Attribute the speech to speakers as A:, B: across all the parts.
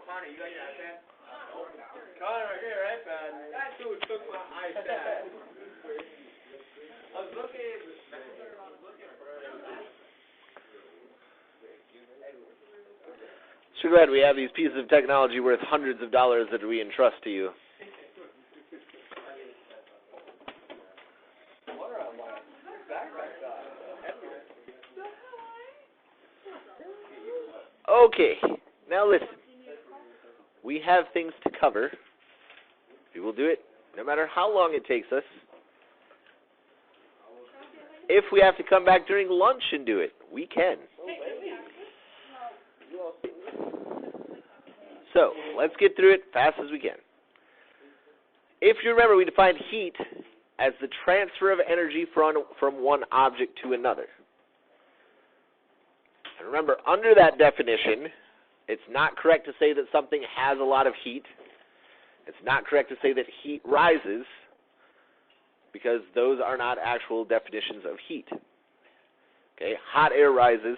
A: Connor, you got your iPad? Connor, right here, iPad. That dude took my iPad. I was looking for it.
B: So glad we have these pieces of technology worth hundreds of dollars that we entrust to you. Okay, now listen. We have things to cover. We will do it no matter how long it takes us. If we have to come back during lunch and do it, we can. So, let's get through it fast as we can. If you remember, we defined heat as the transfer of energy from one object to another. And remember, under that definition, it's not correct to say that something has a lot of heat. It's not correct to say that heat rises, because those are not actual definitions of heat. Okay, hot air rises.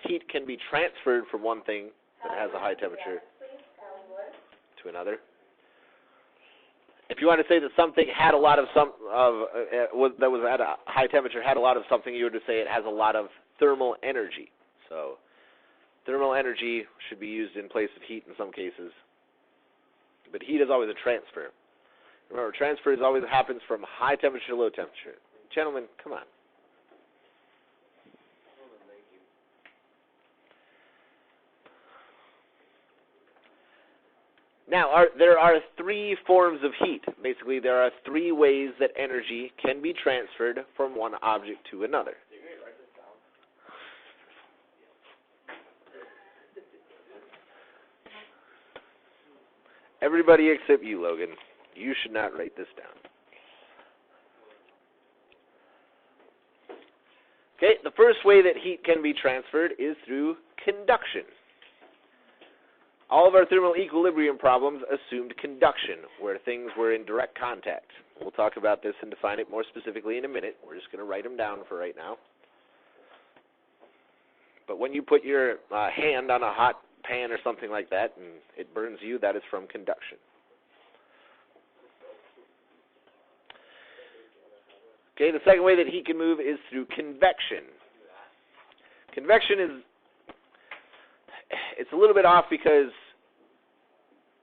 B: Heat can be transferred from one thing that has a high temperature to another. If you want to say that something had a lot of that was at a high temperature had a lot of something, you would say it has a lot of thermal energy. So thermal energy should be used in place of heat in some cases. But heat is always a transfer. Remember, transfer always happens from high temperature to low temperature. Gentlemen, come on. Now, there are three forms of heat. Basically, there are three ways that energy can be transferred from one object to another. Everybody except you, Logan. You should not write this down. Okay, the first way that heat can be transferred is through conduction. All of our thermal equilibrium problems assumed conduction, where things were in direct contact. We'll talk about this and define it more specifically in a minute. We're just going to write them down for right now. But when you put your hand on a hot pan or something like that and it burns you, that is from conduction. Okay, the second way that heat can move is through convection. Convection it's a little bit off because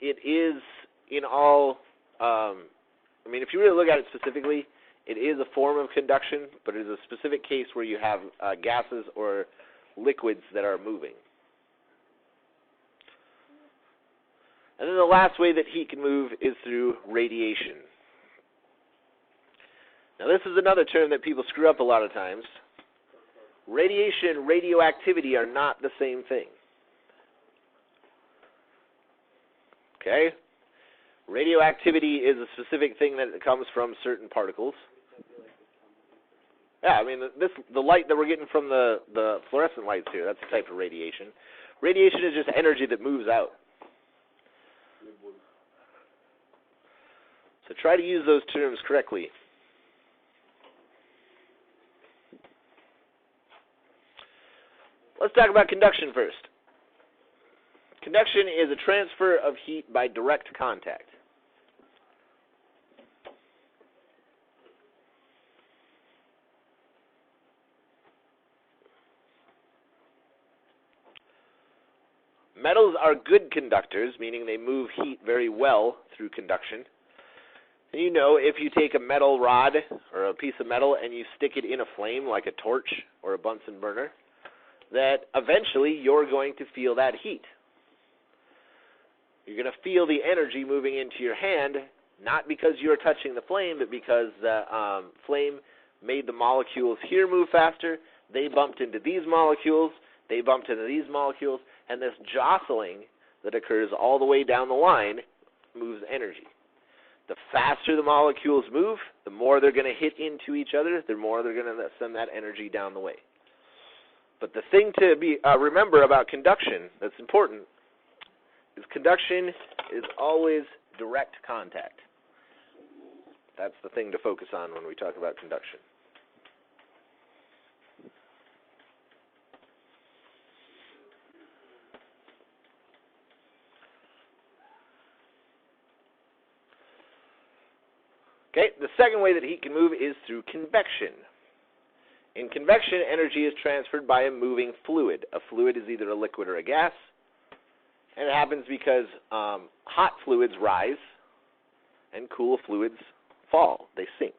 B: it is in all, if you really look at it specifically, it is a form of conduction, but it is a specific case where you have gases or liquids that are moving. And then the last way that heat can move is through radiation. Now this is another term that people screw up a lot of times. Radiation and radioactivity are not the same thing. Okay? Radioactivity is a specific thing that comes from certain particles. Yeah, the light that we're getting from the fluorescent lights here, that's a type of radiation. Radiation is just energy that moves out. So try to use those terms correctly. Let's talk about conduction first. Conduction is a transfer of heat by direct contact. Metals are good conductors, meaning they move heat very well through conduction. And you know, if you take a metal rod or a piece of metal and you stick it in a flame like a torch or a Bunsen burner, that eventually you're going to feel that heat. You're going to feel the energy moving into your hand, not because you're touching the flame, but because the flame made the molecules here move faster. They bumped into these molecules, they bumped into these molecules, and this jostling that occurs all the way down the line moves energy. The faster the molecules move, the more they're going to hit into each other, the more they're going to send that energy down the way. But the thing to remember about conduction that's important is conduction is always direct contact. That's the thing to focus on when we talk about conduction. Okay, the second way that heat can move is through convection. In convection, energy is transferred by a moving fluid. A fluid is either a liquid or a gas, and it happens because hot fluids rise and cool fluids fall. They sink.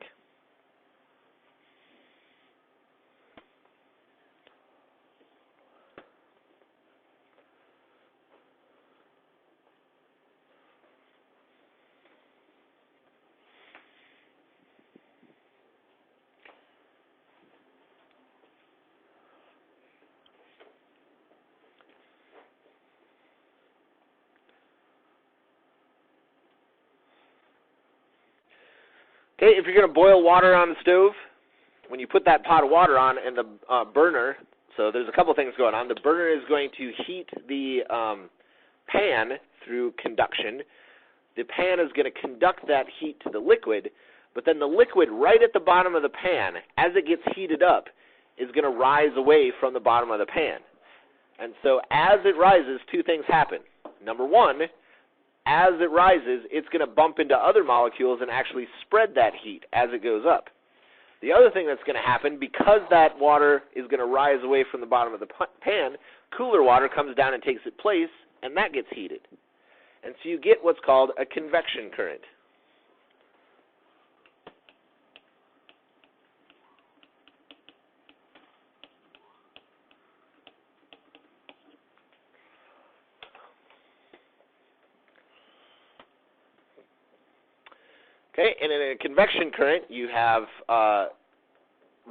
B: Okay, if you're going to boil water on the stove, when you put that pot of water on and the burner, so there's a couple things going on. The burner is going to heat the pan through conduction. The pan is going to conduct that heat to the liquid, but then the liquid right at the bottom of the pan, as it gets heated up, is going to rise away from the bottom of the pan. And so as it rises, two things happen. Number one, as it rises, it's going to bump into other molecules and actually spread that heat as it goes up. The other thing that's going to happen, because that water is going to rise away from the bottom of the pan, cooler water comes down and takes its place, and that gets heated. And so you get what's called a convection current. Okay, and in a convection current, you have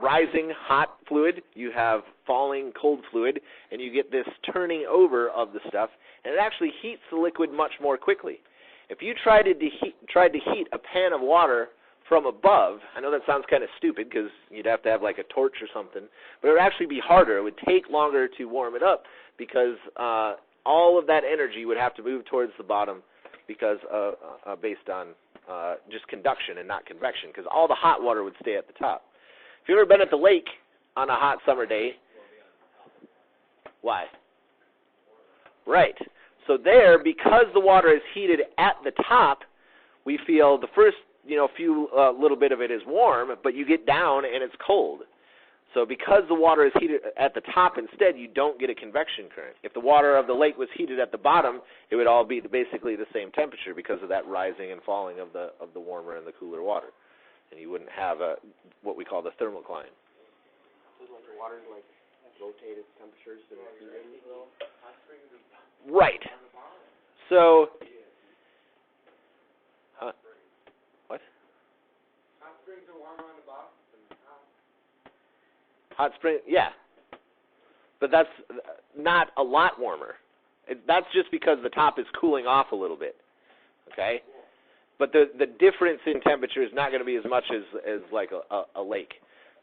B: rising hot fluid, you have falling cold fluid, and you get this turning over of the stuff, and it actually heats the liquid much more quickly. If you tried to heat a pan of water from above, I know that sounds kind of stupid because you'd have to have like a torch or something, but it would actually be harder. It would take longer to warm it up because all of that energy would have to move towards the bottom because based on just conduction and not convection, because all the hot water would stay at the top. If you've ever been at the lake on a hot summer day, why? Right. So there, because the water is heated at the top, we feel the first few little bit of it is warm, but you get down and it's cold. So because the water is heated at the top instead, you don't get a convection current. If the water of the lake was heated at the bottom, it would all be basically the same temperature because of that rising and falling of the warmer and the cooler water. And you wouldn't have what we call the thermocline.
A: So like the water like rotated temperatures and
B: right. So what?
A: Hot springs are warmer on the bottom.
B: Hot spring, yeah. But that's not a lot warmer. That's just because the top is cooling off a little bit, okay? But the difference in temperature is not going to be as much as like a lake.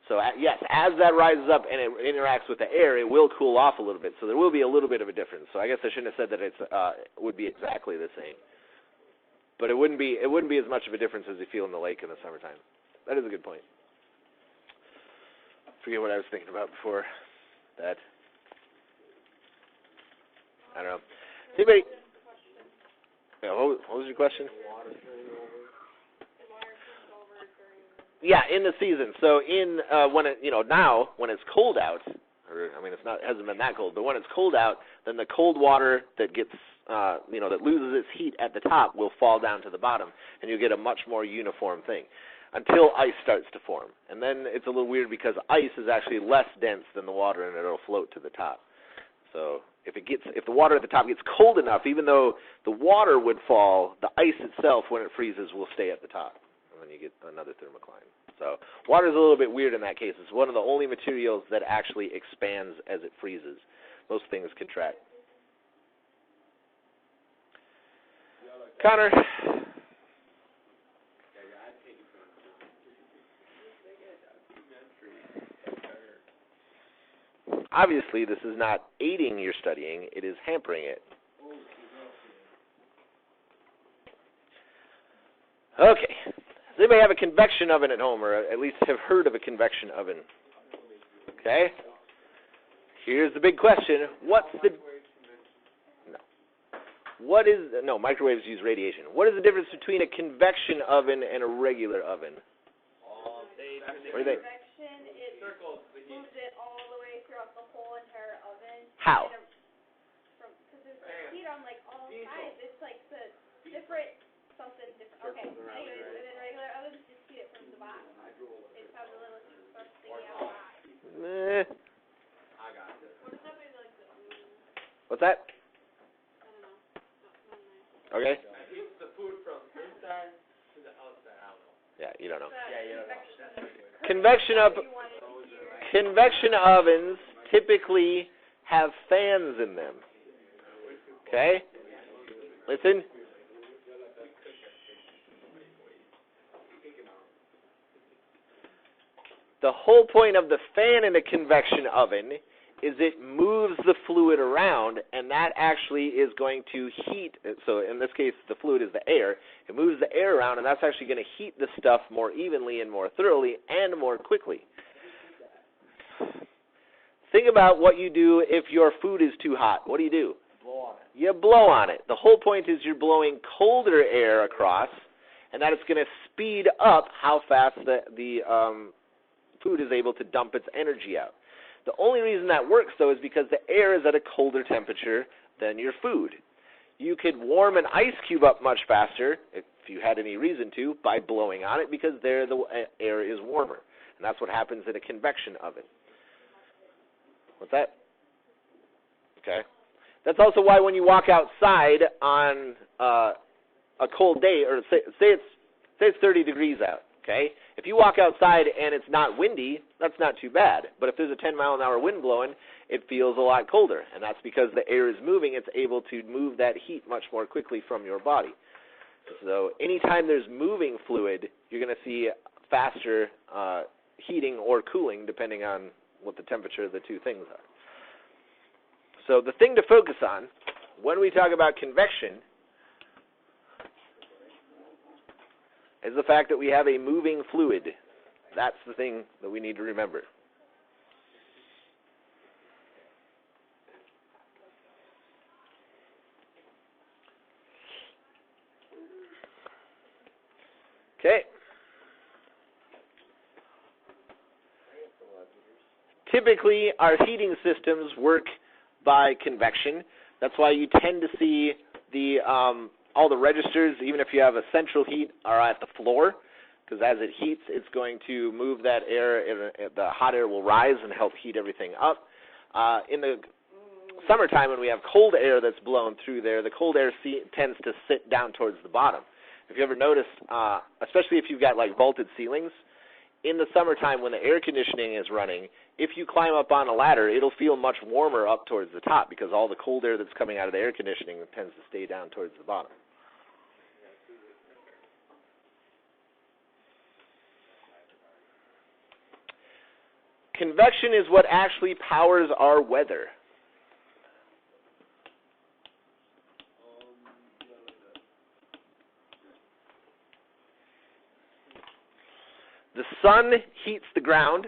B: So, yes, as that rises up and it interacts with the air, it will cool off a little bit. So there will be a little bit of a difference. So I guess I shouldn't have said that it would be exactly the same. But it wouldn't be as much of a difference as you feel in the lake in the summertime. That is a good point. Forget what I was thinking about before that. I don't know. Anybody? Yeah, what was your question? Yeah, in the season. So in when it now when it's cold out, or I mean it hasn't been that cold, but when it's cold out, then the cold water that gets that loses its heat at the top will fall down to the bottom, and you get a much more uniform thing until ice starts to form. And then it's a little weird because ice is actually less dense than the water, and it'll float to the top. So if the water at the top gets cold enough, even though the water would fall, the ice itself, when it freezes, will stay at the top, and then you get another thermocline. So water is a little bit weird in that case. It's one of the only materials that actually expands as it freezes. Most things contract. Connor. Obviously, this is not aiding your studying. It is hampering it. Okay. Does anybody have a convection oven at home, or at least have heard of a convection oven? Okay. Here's the big question. What's the... No. Microwaves use radiation. What is the difference between a convection oven and a regular oven? What do you think?
C: Convection, it moves it all the way throughout the whole entire oven.
B: How?
C: Because there's heat on like all sides. It's like the different, something different. Okay. Anyways, and then regular ovens just heat it from the bottom. It's how the little heat starts sticking out.
B: Meh.
A: I got it.
C: What does that mean, like the?
B: What's that?
C: I don't know.
B: Okay.
A: It heats the food from inside to the outside. I don't know.
B: Yeah, you don't know.
A: Yeah, you don't know.
B: Convection ovens typically have fans in them. Okay? Listen. The whole point of the fan in a convection oven is it moves the fluid around, and that actually is going to heat. So in this case, the fluid is the air. It moves the air around, and that's actually going to heat the stuff more evenly and more thoroughly and more quickly. Think about what you do if your food is too hot. What do?
A: Blow on it.
B: You blow on it. The whole point is you're blowing colder air across, and that it's going to speed up how fast the food is able to dump its energy out. The only reason that works, though, is because the air is at a colder temperature than your food. You could warm an ice cube up much faster, if you had any reason to, by blowing on it, because there the air is warmer. And that's what happens in a convection oven. What's that? Okay. That's also why when you walk outside on a cold day, or say it's 30 degrees out, okay? If you walk outside and it's not windy, that's not too bad. But if there's a 10-mile-an-hour wind blowing, it feels a lot colder. And that's because the air is moving. It's able to move that heat much more quickly from your body. So anytime there's moving fluid, you're going to see faster heating or cooling, depending on what the temperature of the two things are. So the thing to focus on when we talk about convection is the fact that we have a moving fluid. That's the thing that we need to remember. Okay. Typically, our heating systems work by convection. That's why you tend to see the all the registers, even if you have a central heat, are at the floor, because as it heats, it's going to move that air. The hot air will rise and help heat everything up. In the summertime, when we have cold air that's blown through there, the cold air tends to sit down towards the bottom. If you ever notice, especially if you've got like vaulted ceilings, in the summertime when the air conditioning is running, if you climb up on a ladder, it'll feel much warmer up towards the top because all the cold air that's coming out of the air conditioning tends to stay down towards the bottom. Convection is what actually powers our weather. The sun heats the ground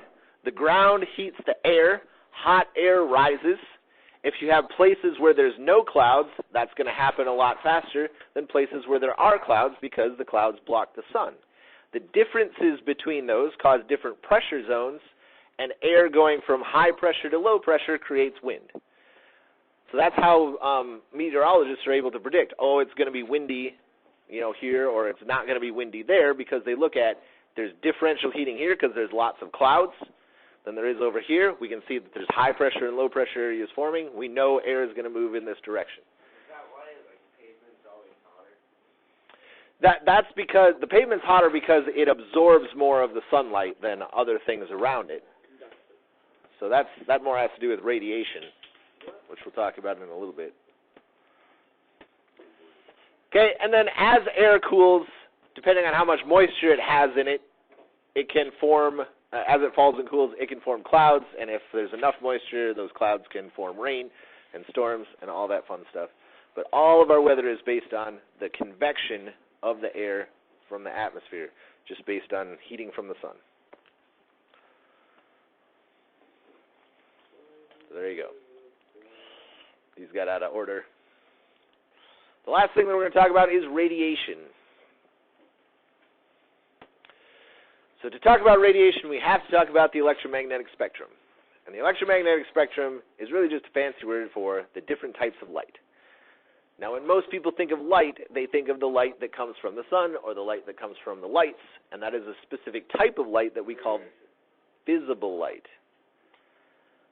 B: heats the air, hot air rises. If you have places where there's no clouds, that's going to happen a lot faster than places where there are clouds because the clouds block the sun. The differences between those cause different pressure zones, and air going from high pressure to low pressure creates wind. So that's how meteorologists are able to predict, it's going to be windy, here, or it's not going to be windy there, because they look at there's differential heating here because there's lots of clouds than there is over here. We can see that there's high pressure and low pressure areas forming. We know air is going to move in this direction.
A: Is that why pavement's always hotter?
B: That's because the pavement's hotter because it absorbs more of the sunlight than other things around it. So that more has to do with radiation, which we'll talk about in a little bit. Okay, and then as air cools, depending on how much moisture it has in it, it can form, as it falls and cools, it can form clouds, and if there's enough moisture, those clouds can form rain and storms and all that fun stuff. But all of our weather is based on the convection of the air from the atmosphere, just based on heating from the sun. So there you go. These got out of order. The last thing that we're going to talk about is radiation. So to talk about radiation, we have to talk about the electromagnetic spectrum. And the electromagnetic spectrum is really just a fancy word for the different types of light. Now, when most people think of light, they think of the light that comes from the sun or the light that comes from the lights, and that is a specific type of light that we call visible light.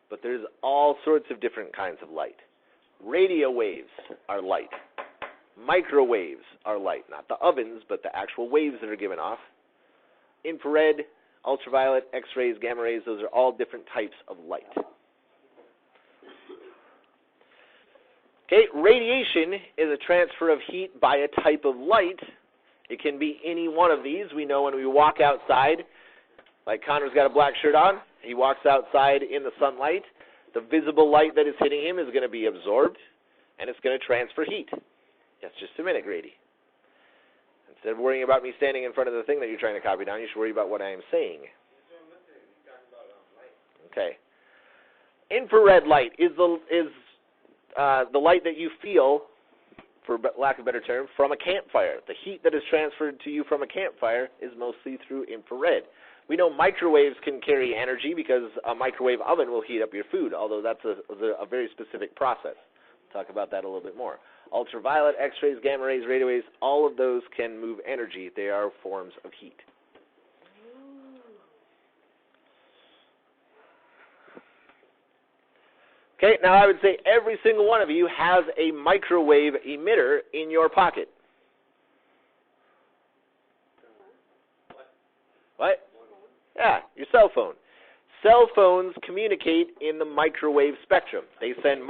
B: But there's all sorts of different kinds of light. Radio waves are light. Microwaves are light. Not the ovens, but the actual waves that are given off. Infrared, ultraviolet, X-rays, gamma rays, those are all different types of light. Okay, radiation is a transfer of heat by a type of light. It can be any one of these. We know when we walk outside, like Connor's got a black shirt on, he walks outside in the sunlight, the visible light that is hitting him is going to be absorbed, and it's going to transfer heat. That's just a minute, Grady. Instead of worrying about me standing in front of the thing that you're trying to copy down, you should worry about what I am saying. Okay. Infrared light is the light that you feel, for lack of a better term, from a campfire. The heat that is transferred to you from a campfire is mostly through infrared. We know microwaves can carry energy because a microwave oven will heat up your food, although that's a very specific process. We'll talk about that a little bit more. Ultraviolet, X-rays, gamma rays, radio waves, all of those can move energy. They are forms of heat. Okay, now I would say every single one of you has a microwave emitter in your pocket. What? Yeah, your cell phone. Cell phones communicate in the microwave spectrum. They send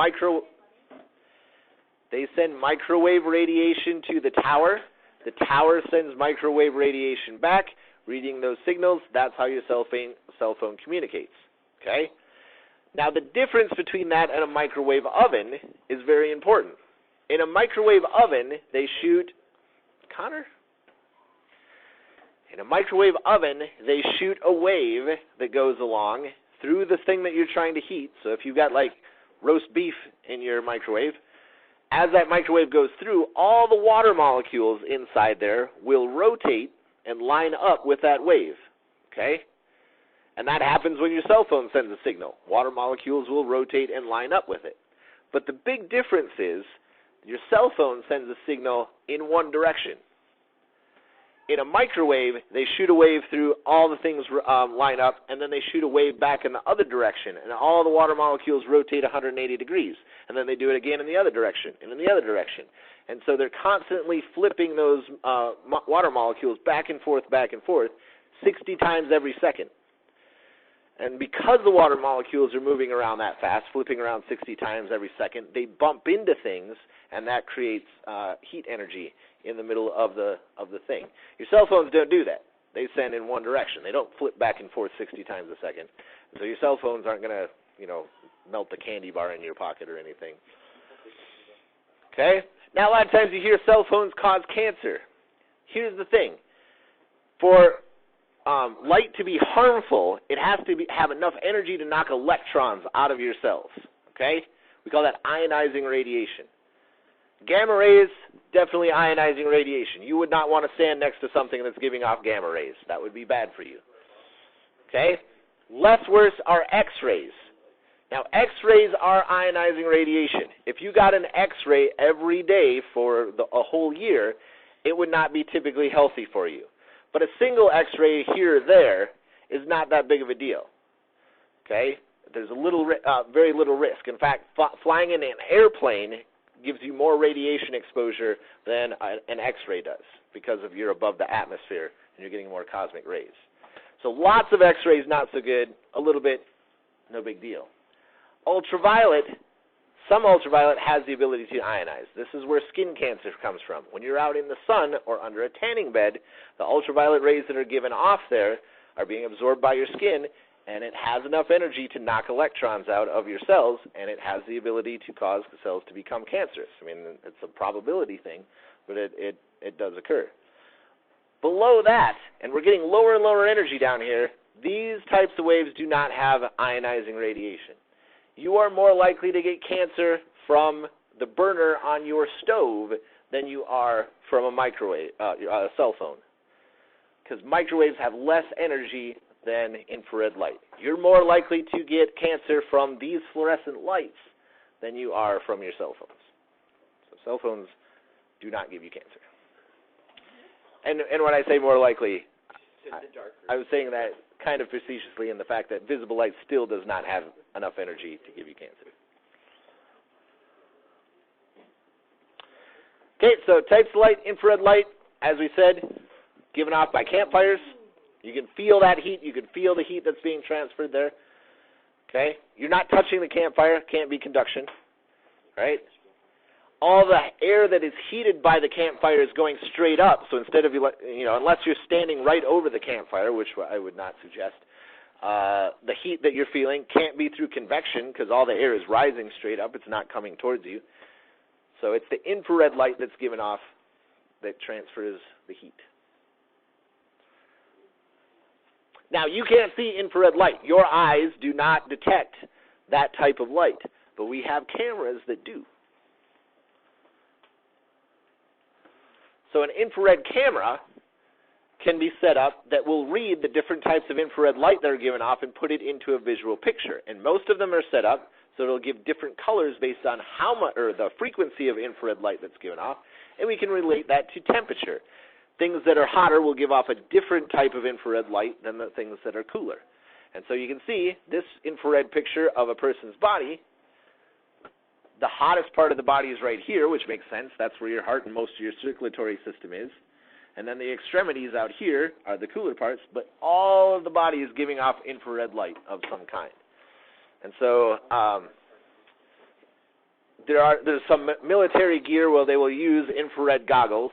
B: microwave radiation to the tower. The tower sends microwave radiation back, reading those signals. That's how your cell phone communicates. Okay? Now, the difference between that and a microwave oven is very important. In a microwave oven, they shoot... Connor? In a microwave oven, they shoot a wave that goes along through the thing that you're trying to heat. So if you've got, like, roast beef in your microwave, as that microwave goes through, all the water molecules inside there will rotate and line up with that wave. Okay? And that happens when your cell phone sends a signal. Water molecules will rotate and line up with it. But the big difference is your cell phone sends a signal in one direction. In a microwave, they shoot a wave through, all the things line up, and then they shoot a wave back in the other direction, and all the water molecules rotate 180 degrees. And then they do it again in the other direction, and in the other direction. And so they're constantly flipping those water molecules back and forth, 60 times every second. And because the water molecules are moving around that fast, flipping around 60 times every second, they bump into things, and that creates heat energy in the middle of the thing. Your cell phones don't do that. They send in one direction. They don't flip back and forth 60 times a second. So your cell phones aren't going to, melt the candy bar in your pocket or anything. Okay? Now, a lot of times you hear cell phones cause cancer. Here's the thing. For light to be harmful, it has to have enough energy to knock electrons out of your cells. Okay? We call that ionizing radiation. Gamma rays, definitely ionizing radiation. You would not want to stand next to something that's giving off gamma rays. That would be bad for you. Okay? Less worse are X-rays. Now, X-rays are ionizing radiation. If you got an X-ray every day for a whole year, it would not be typically healthy for you. But a single X-ray here or there is not that big of a deal. Okay? There's very little risk. In fact, flying in an airplane gives you more radiation exposure than an X-ray does because of you're above the atmosphere and you're getting more cosmic rays. So lots of X-rays, not so good. A little bit, no big deal. Ultraviolet, some ultraviolet has the ability to ionize. This is where skin cancer comes from. When you're out in the sun or under a tanning bed, the ultraviolet rays that are given off there are being absorbed by your skin, and it has enough energy to knock electrons out of your cells, and it has the ability to cause the cells to become cancerous. I mean, it's a probability thing, but it does occur. Below that, and we're getting lower and lower energy down here, these types of waves do not have ionizing radiation. You are more likely to get cancer from the burner on your stove than you are from a microwave, a cell phone. Because microwaves have less energy than infrared light. You're more likely to get cancer from these fluorescent lights than you are from your cell phones. So cell phones do not give you cancer. And when I say more likely, I was saying that kind of facetiously in the fact that visible light still does not have enough energy to give you cancer. Okay, so types of light, infrared light, as we said, given off by campfires. You can feel that heat. You can feel the heat that's being transferred there. Okay, you're not touching the campfire. Can't be conduction, right? All the air that is heated by the campfire is going straight up. So instead of, unless you're standing right over the campfire, which I would not suggest, the heat that you're feeling can't be through convection because all the air is rising straight up. It's not coming towards you. So it's the infrared light that's given off that transfers the heat. Now, you can't see infrared light. Your eyes do not detect that type of light, but we have cameras that do. So an infrared camera can be set up that will read the different types of infrared light that are given off and put it into a visual picture. And most of them are set up so it'll give different colors based on how much, or the frequency of infrared light that's given off, and we can relate that to temperature. Things that are hotter will give off a different type of infrared light than the things that are cooler. And so you can see this infrared picture of a person's body. The hottest part of the body is right here, which makes sense. That's where your heart and most of your circulatory system is. And then the extremities out here are the cooler parts, but all of the body is giving off infrared light of some kind. And so there's some military gear where they will use infrared goggles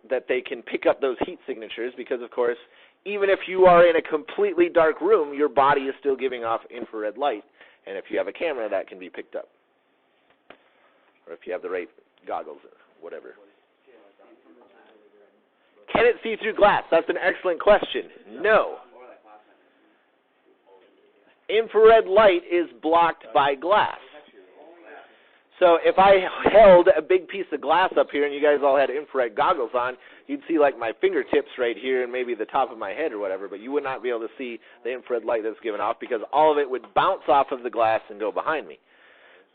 B: that they can pick up those heat signatures because, of course, even if you are in a completely dark room, your body is still giving off infrared light. And if you have a camera, that can be picked up. Or if you have the right goggles or whatever. Can it see through glass? That's an excellent question. No. Infrared light is blocked by glass. So if I held a big piece of glass up here and you guys all had infrared goggles on, you'd see like my fingertips right here and maybe the top of my head or whatever, but you would not be able to see the infrared light that's given off because all of it would bounce off of the glass and go behind me.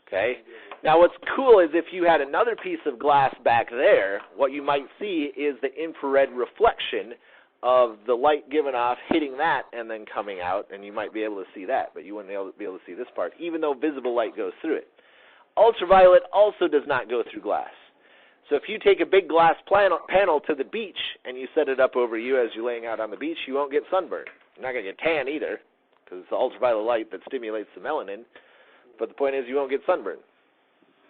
B: Okay? Now what's cool is if you had another piece of glass back there, what you might see is the infrared reflection of the light given off hitting that and then coming out, and you might be able to see that, but you wouldn't be able to see this part, even though visible light goes through it. Ultraviolet also does not go through glass. So if you take a big glass panel to the beach and you set it up over you as you're laying out on the beach, you won't get sunburned. You're not going to get tan either because it's the ultraviolet light that stimulates the melanin. But the point is you won't get sunburned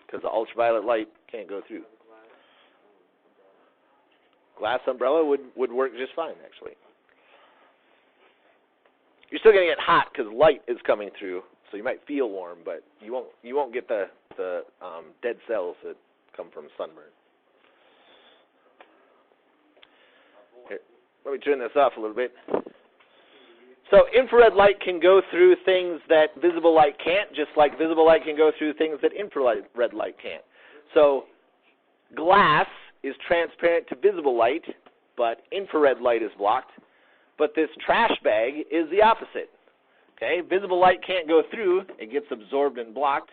B: because the ultraviolet light can't go through. Glass umbrella would work just fine, actually. You're still going to get hot because light is coming through, so you might feel warm, but you won't get the dead cells that come from sunburn. Here, let me turn this off a little bit. So infrared light can go through things that visible light can't, just like visible light can go through things that infrared light can't. So glass is transparent to visible light, but infrared light is blocked. But this trash bag is the opposite. Okay, visible light can't go through, it gets absorbed and blocked.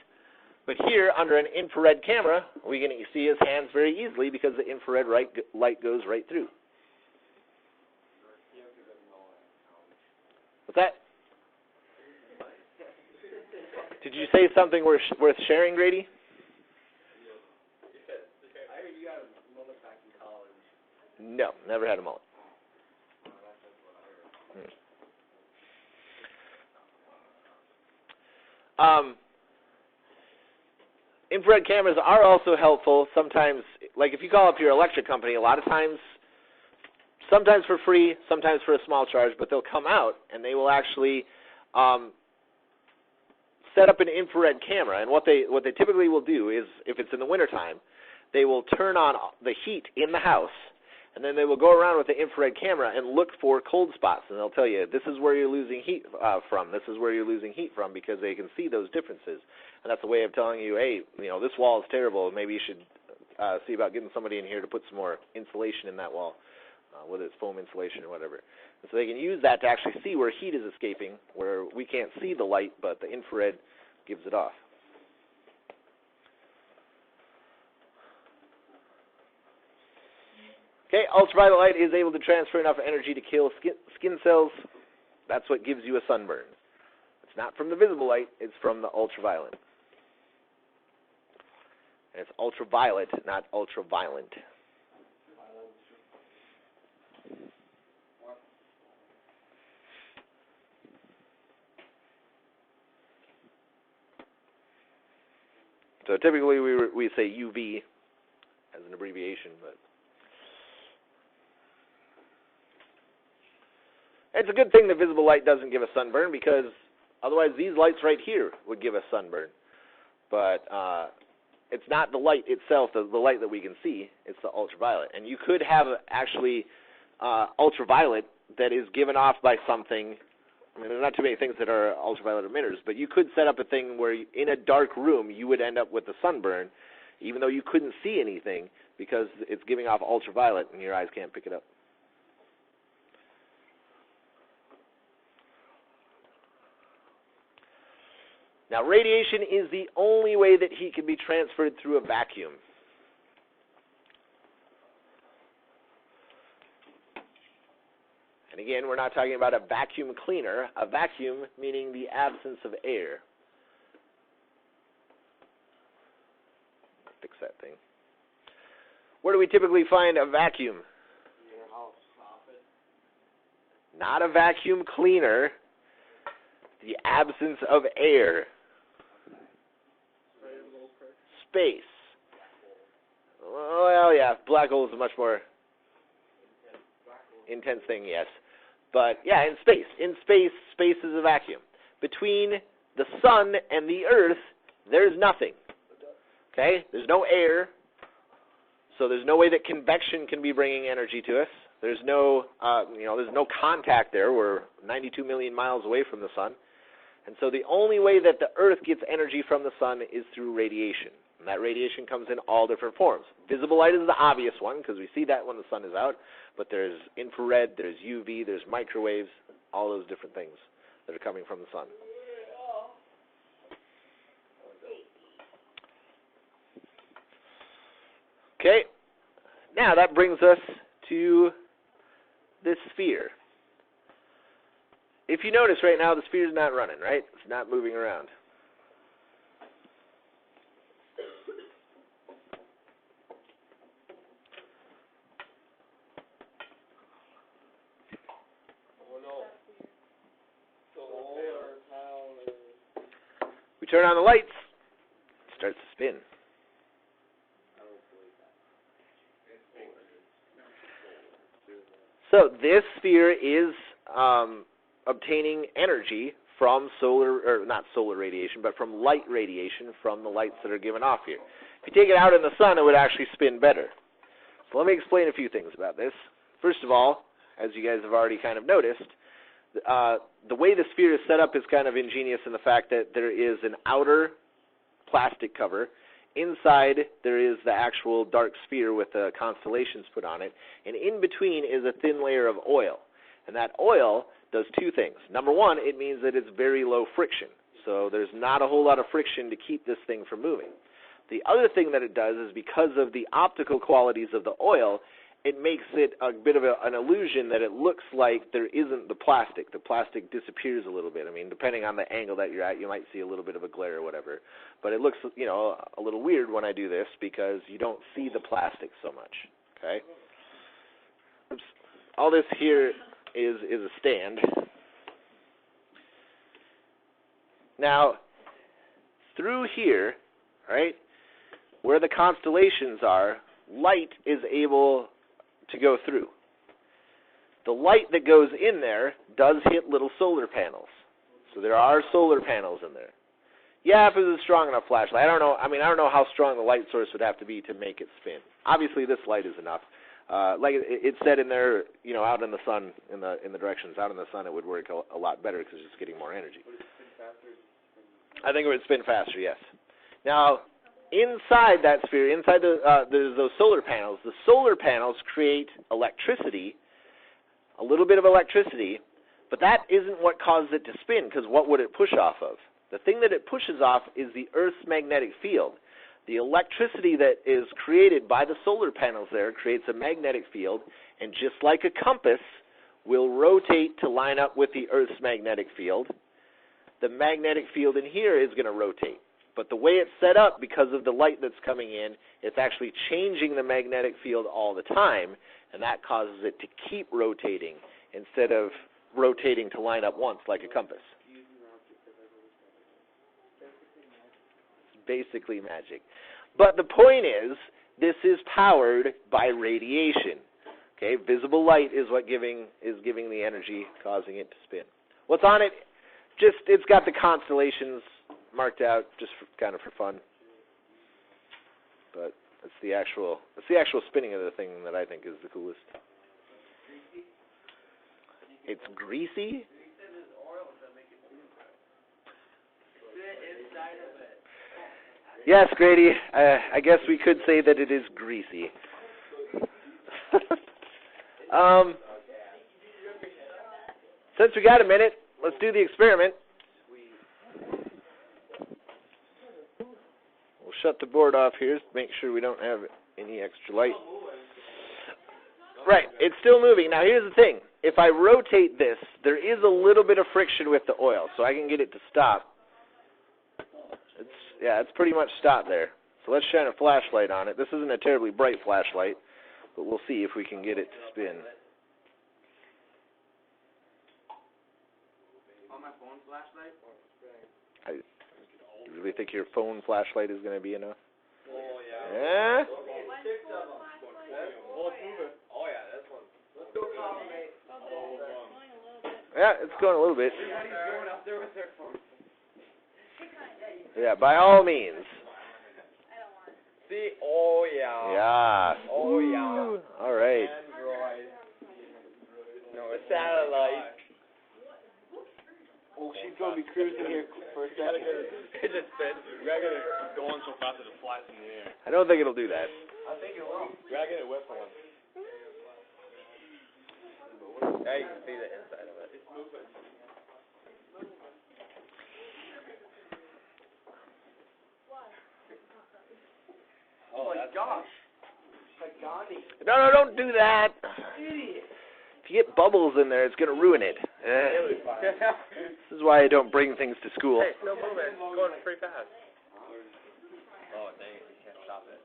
B: But here, under an infrared camera, we can see his hands very easily because the infrared light goes right through. What's that? Did you say something worth sharing, Grady?
A: I heard you got a mullet back in college.
B: No, never had a mullet. Infrared cameras are also helpful sometimes, like if you call up your electric company, a lot of times, sometimes for free, sometimes for a small charge, but they'll come out and they will actually set up an infrared camera. And what they typically will do is, if it's in the wintertime, they will turn on the heat in the house, and then they will go around with the infrared camera and look for cold spots, and they'll tell you, this is where you're losing heat from, this is where you're losing heat from, because they can see those differences. And that's a way of telling you, hey, this wall is terrible, maybe you should see about getting somebody in here to put some more insulation in that wall, whether it's foam insulation or whatever. And so they can use that to actually see where heat is escaping, where we can't see the light, but the infrared gives it off. Okay, ultraviolet light is able to transfer enough energy to kill skin cells. That's what gives you a sunburn. It's not from the visible light, it's from the ultraviolet. And it's ultraviolet, not ultraviolent. So typically we say UV as an abbreviation, but it's a good thing that visible light doesn't give us sunburn, because otherwise these lights right here would give us sunburn. But it's not the light itself, the light that we can see, it's the ultraviolet. And you could have actually ultraviolet that is given off by something. I mean, there's not too many things that are ultraviolet emitters, but you could set up a thing where in a dark room you would end up with a sunburn, even though you couldn't see anything, because it's giving off ultraviolet and your eyes can't pick it up. Now, radiation is the only way that heat can be transferred through a vacuum. And again, we're not talking about a vacuum cleaner. A vacuum meaning the absence of air. Fix that thing. Where do we typically find a vacuum?
A: In your house, office.
B: Not a vacuum cleaner. The absence of air. Space. Well, yeah, black hole is a much more intense thing, yes. But, yeah, in space. In space, space is a vacuum. Between the sun and the earth, there's nothing. Okay? There's no air, so there's no way that convection can be bringing energy to us. There's no, there's no contact there. We're 92 million miles away from the sun. And so the only way that the earth gets energy from the sun is through radiation. And that radiation comes in all different forms. Visible light is the obvious one, because we see that when the sun is out. But there's infrared, there's UV, there's microwaves, all those different things that are coming from the sun. Okay, now that brings us to this sphere. If you notice right now, the sphere's not running, right? It's not moving around. We turn on the lights, it starts to spin. So this sphere is obtaining energy from not solar radiation, but from light radiation from the lights that are given off here. If you take it out in the sun, it would actually spin better. So let me explain a few things about this. First of all, as you guys have already kind of noticed, the way the sphere is set up is kind of ingenious in the fact that there is an outer plastic cover. Inside, there is the actual dark sphere with the constellations put on it. And in between is a thin layer of oil. And that oil does two things. Number one, it means that it's very low friction. So there's not a whole lot of friction to keep this thing from moving. The other thing that it does is because of the optical qualities of the oil, it makes it a bit of an illusion that it looks like there isn't the plastic. The plastic disappears a little bit. I mean, depending on the angle that you're at, you might see a little bit of a glare or whatever. But it looks, a little weird when I do this because you don't see the plastic so much. Okay? Oops. All this here is a stand. Now, through here, right, where the constellations are, light is able to go through. The light that goes in there does hit little solar panels. So there are solar panels in there. Yeah, if it was a strong enough flashlight. I don't know how strong the light source would have to be to make it spin. Obviously, this light is enough. Like it said in there, out in the sun, in the directions, out in the sun, it would work a lot better because it's just getting more energy.
A: Would it spin faster?
B: I think it would spin faster, yes. Now, inside that sphere, inside there's those solar panels. The solar panels create electricity, a little bit of electricity, but that isn't what causes it to spin, because what would it push off of? The thing that it pushes off is the Earth's magnetic field. The electricity that is created by the solar panels there creates a magnetic field, and just like a compass will rotate to line up with the Earth's magnetic field, the magnetic field in here is going to rotate. But the way it's set up, because of the light that's coming in, it's actually changing the magnetic field all the time, and that causes it to keep rotating instead of rotating to line up once like a compass. It's basically magic. But the point is, this is powered by radiation. Okay, visible light is what giving the energy, causing it to spin. What's on it? Just, it's got the constellations marked out just kind of for fun. But it's the actual spinning of the thing that I think is the coolest. It's greasy? Yes, Grady, I guess we could say that it is greasy. Since we got a minute, let's do the experiment. We'll shut the board off here to make sure we don't have any extra light. Right, it's still moving. Now here's the thing. If I rotate this, there is a little bit of friction with the oil, so I can get it to stop. It's pretty much stopped there. So let's shine a flashlight on it. This isn't a terribly bright flashlight, but we'll see if we can get it to spin.
A: On my phone flashlight?
B: You really think your phone flashlight is going to be enough?
A: Oh, yeah.
B: Yeah?
A: Oh, yeah, that's one. Let's go, mate.
B: Yeah, it's going a little bit.
A: Everybody's going up there with their phone.
B: Yeah, by all means.
A: See? Oh, yeah.
B: Yeah.
A: Oh, yeah.
B: All right.
A: Android. No, a satellite.
D: Oh, she's going to be cruising here for a second.
A: It just spins.
D: We gotta get it going so fast that it flies in the air.
B: I don't think it'll do that.
A: I think it will.
D: We gotta get it wet for one.
A: Yeah, you can see the inside of it. It's moving. Oh my gosh.
B: No, don't do that. If you get bubbles in there, it's going to ruin it. This is why I don't bring things to school.
A: Hey, it's still moving. It's going pretty fast. Oh, dang it. You can't stop it.